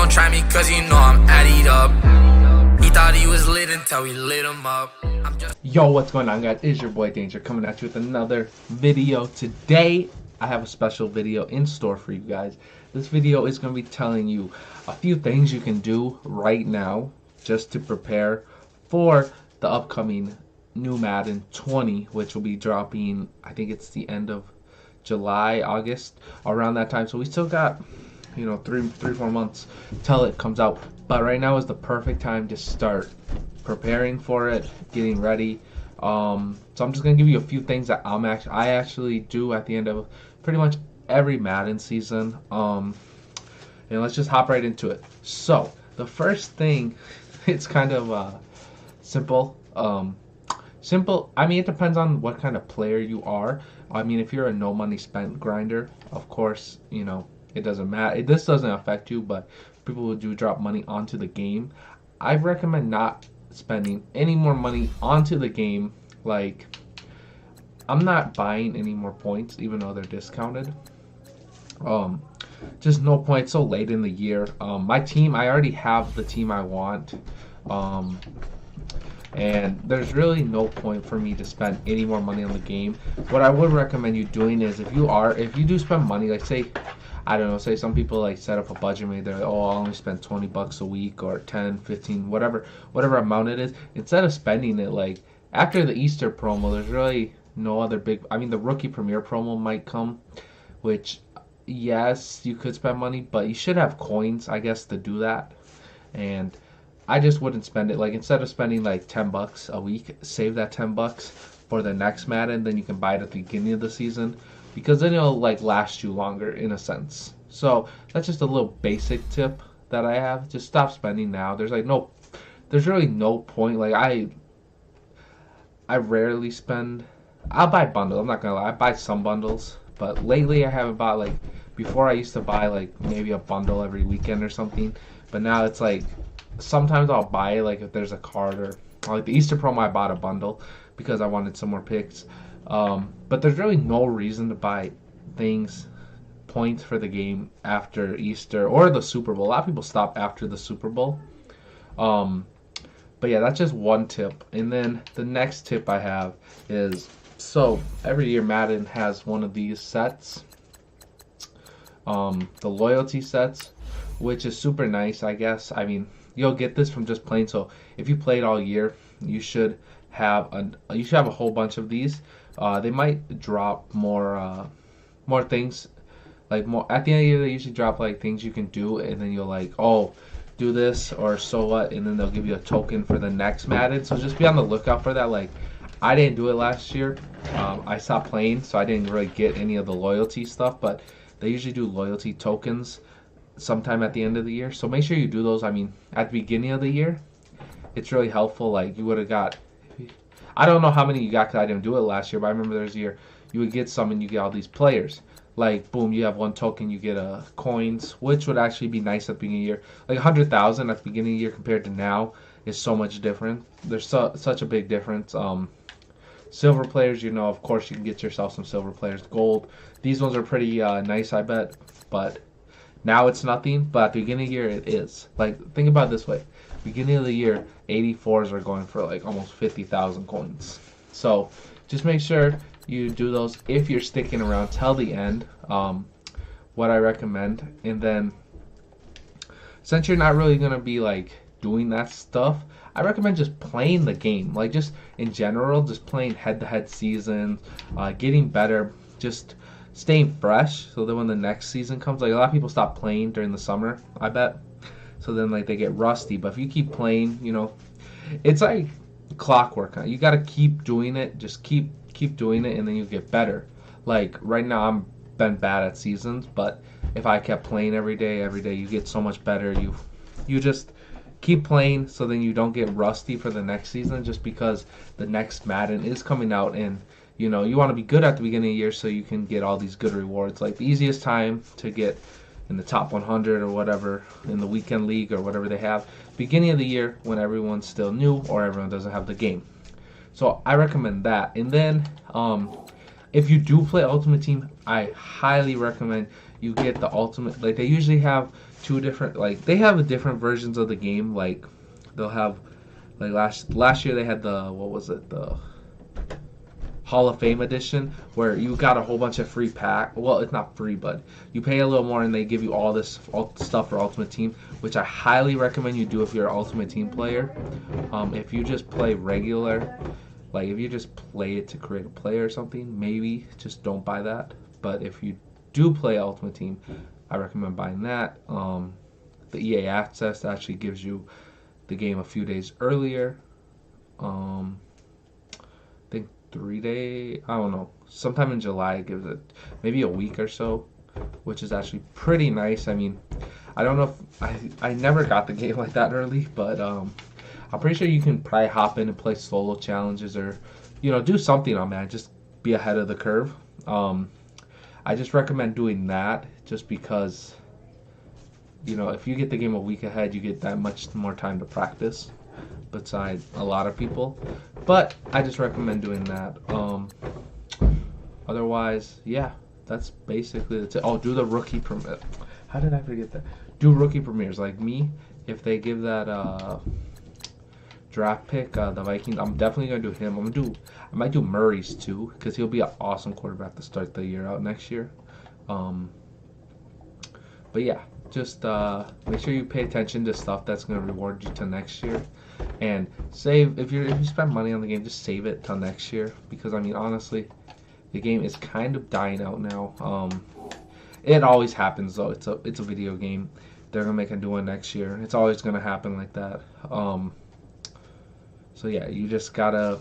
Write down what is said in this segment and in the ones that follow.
gon' try me cause you know I'm added up. He thought he was lit until we lit him up. Yo, what's going on, guys? It's your boy Danger coming at you with another video. Today, I have a special video in store for you guys. This video is going to be telling you a few things you can do right now just to prepare for the upcoming new Madden 20, which will be dropping, I think it's the end of July, August, around that time. So we still got, you know, three, 4 months till it comes out. But right now is the perfect time to start preparing for it, getting ready. So I'm just gonna give you a few things that I actually do at the end of pretty much every Madden season. And let's just hop right into it. So the first thing, it's kind of simple. Simple. I mean, it depends on what kind of player you are. I mean, if you're a no money spent grinder, of course, you know, it doesn't matter. This doesn't affect you, but people who do drop money onto the game, I recommend not spending any more money onto the game. Like, I'm not buying any more points, even though they're discounted. Just no point so late in the year. My team, I already have the team I want. And there's really no point for me to spend any more money on the game. What I would recommend you doing is if you do spend money, like say, I don't know, say some people like set up a budget, maybe they're like, oh, I'll only spend 20 bucks a week or 10, 15, whatever amount it is. Instead of spending it, like after the Easter promo, there's really no other big, I mean, the rookie premiere promo might come, which yes, you could spend money, but you should have coins, I guess, to do that. And I just wouldn't spend it. Like, instead of spending like 10 bucks a week, save that 10 bucks for the next Madden, then you can buy it at the beginning of the season, because then it'll like last you longer in a sense. So that's just a little basic tip that I have. Just stop spending now. There's really no point. Like, I rarely spend. I'll buy bundles. I'm not gonna lie. I buy some bundles, but lately I haven't bought, like, before I used to buy like maybe a bundle every weekend or something, but now it's like sometimes I'll buy it, like if there's a card, or like the Easter promo, I bought a bundle because I wanted some more picks. But there's really no reason to buy points for the game after Easter or the Super Bowl. A lot of people stop after the Super Bowl. But yeah, that's just one tip. And then the next tip I have is, so every year Madden has one of these sets, the loyalty sets, which is super nice, I guess. I mean, you'll get this from just playing. So if you played all year, you should have a whole bunch of these. They might drop more things, like more at the end of the year. They usually drop like things you can do, and then you'll like, oh, do this or so what, and then they'll give you a token for the next Madden. So just be on the lookout for that. Like, I didn't do it last year. I stopped playing, so I didn't really get any of the loyalty stuff, but they usually do loyalty tokens sometime at the end of the year. So make sure you do those. I mean, at the beginning of the year, it's really helpful. Like, you would have got, I don't know how many you got because I didn't do it last year, but I remember there's a year you would get some and you get all these players. Like, boom, you have one token, you get coins, which would actually be nice at the beginning of the year. Like 100,000 at the beginning of the year compared to now is so much different. There's such a big difference. Silver players, you know, of course you can get yourself some silver players. Gold, these ones are pretty nice, I bet, but now it's nothing. But at the beginning of the year, it is. Like, think about it this way. Beginning of the year, 84s are going for like almost 50,000 coins. So just make sure you do those if you're sticking around till the end. What I recommend. And then, since you're not really going to be like doing that stuff, I recommend just playing the game. Like, just in general, just playing head-to-head seasons, getting better, just staying fresh, so that when the next season comes, like, a lot of people stop playing during the summer, I bet. So then, like, they get rusty. But if you keep playing, you know, it's like clockwork. You got to keep doing it. Just keep doing it, and then you get better. Like, right now, I'm been bad at seasons, but if I kept playing every day, you get so much better. You just keep playing, so then you don't get rusty for the next season, just because the next Madden is coming out, and you know, you want to be good at the beginning of the year so you can get all these good rewards. Like, the easiest time to get in the top 100 or whatever in the weekend league or whatever they have, beginning of the year when everyone's still new or everyone doesn't have the game. So I recommend that. And then if you do play Ultimate Team, I highly recommend you get the ultimate. Like they usually have two different. Like they have different versions of the game. Like they'll have like last year they had the what was it, the Hall of Fame edition, where you got a whole bunch of free pack. Well, it's not free, but you pay a little more and they give you all this stuff for Ultimate Team, which I highly recommend you do if you're an Ultimate Team player. If you just play regular, like if you just play it to create a player or something, maybe just don't buy that. But if you do play Ultimate Team, I recommend buying that. The EA Access actually gives you the game a few days earlier. I think 3 day, I don't know, sometime in July it gives it maybe a week or so, which is actually pretty nice. I mean, I don't know if I never got the game like that early, but I'm pretty sure you can probably hop in and play solo challenges or do something on that, just be ahead of the curve. I just recommend doing that just because if you get the game a week ahead, you get that much more time to practice beside a lot of people. But I just recommend doing that. Otherwise, yeah, that's basically it. Oh, do the rookie premiere. How did I forget that? Do rookie premieres. Like me, if they give that draft pick, the Vikings, I'm definitely gonna do him. I might do Murray's too, because he'll be an awesome quarterback to start the year out next year. But yeah, just make sure you pay attention to stuff that's gonna reward you to next year, and save if you spend money on the game, just save it till next year, because I mean honestly, the game is kind of dying out now. It always happens though. It's a video game. They're gonna make a new one next year. It's always gonna happen like that. So yeah, you just gotta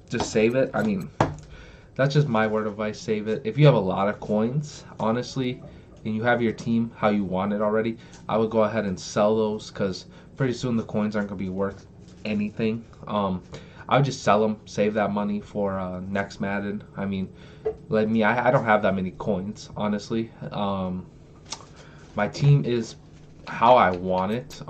save it. I mean, that's just my word of advice. Save it. If you have a lot of coins, honestly, and you have your team how you want it already, I would go ahead and sell those, because pretty soon the coins aren't gonna be worth anything. I would just sell them, save that money for next Madden. I mean, like me, I don't have that many coins, honestly. My team is how I want it,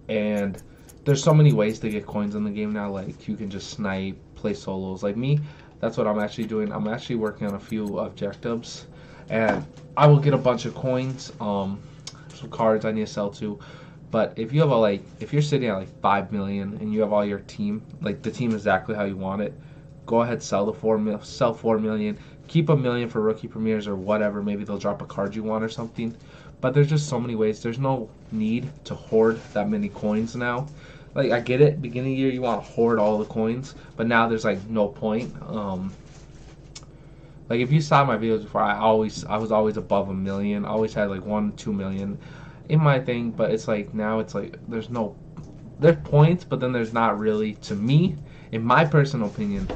and there's so many ways to get coins in the game now. Like you can just snipe, play solos. Like me, that's what I'm actually doing. I'm actually working on a few objectives, and I will get a bunch of coins, some cards I need to sell too. But if you have if you're sitting at like 5 million and you have all your team, like the team exactly how you want it, go ahead, sell 4 million, keep $1 million for rookie premieres or whatever. Maybe they'll drop a card you want or something. But there's just so many ways. There's no need to hoard that many coins now. Like I get it, beginning of the year you want to hoard all the coins, but now there's like no point. Like if you saw my videos before, I was always above 1 million. I always had like 1-2 million in my thing, but it's like now it's like there's points, but then there's not really, to me, in my personal opinion.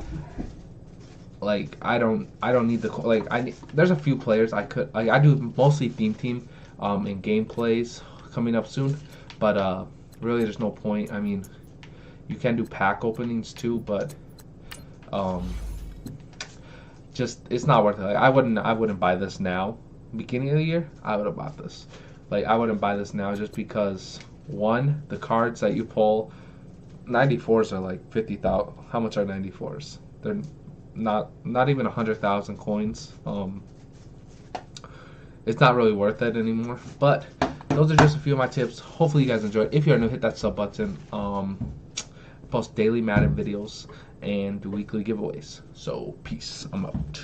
Like I don't need the there's a few players I could, like I do mostly theme team and gameplays coming up soon, but really there's no point. I mean, you can do pack openings too, but just it's not worth it. Like, I wouldn't buy this now. Beginning of the year, I would have bought this. Like I wouldn't buy this now just because, one, the cards that you pull, 94s are like 50,000. How much are 94s? They're not even 100,000 coins. It's not really worth it anymore. But those are just a few of my tips. Hopefully you guys enjoyed. If you are new, hit that sub button. Post daily Madden videos and do weekly giveaways. So peace. I'm out.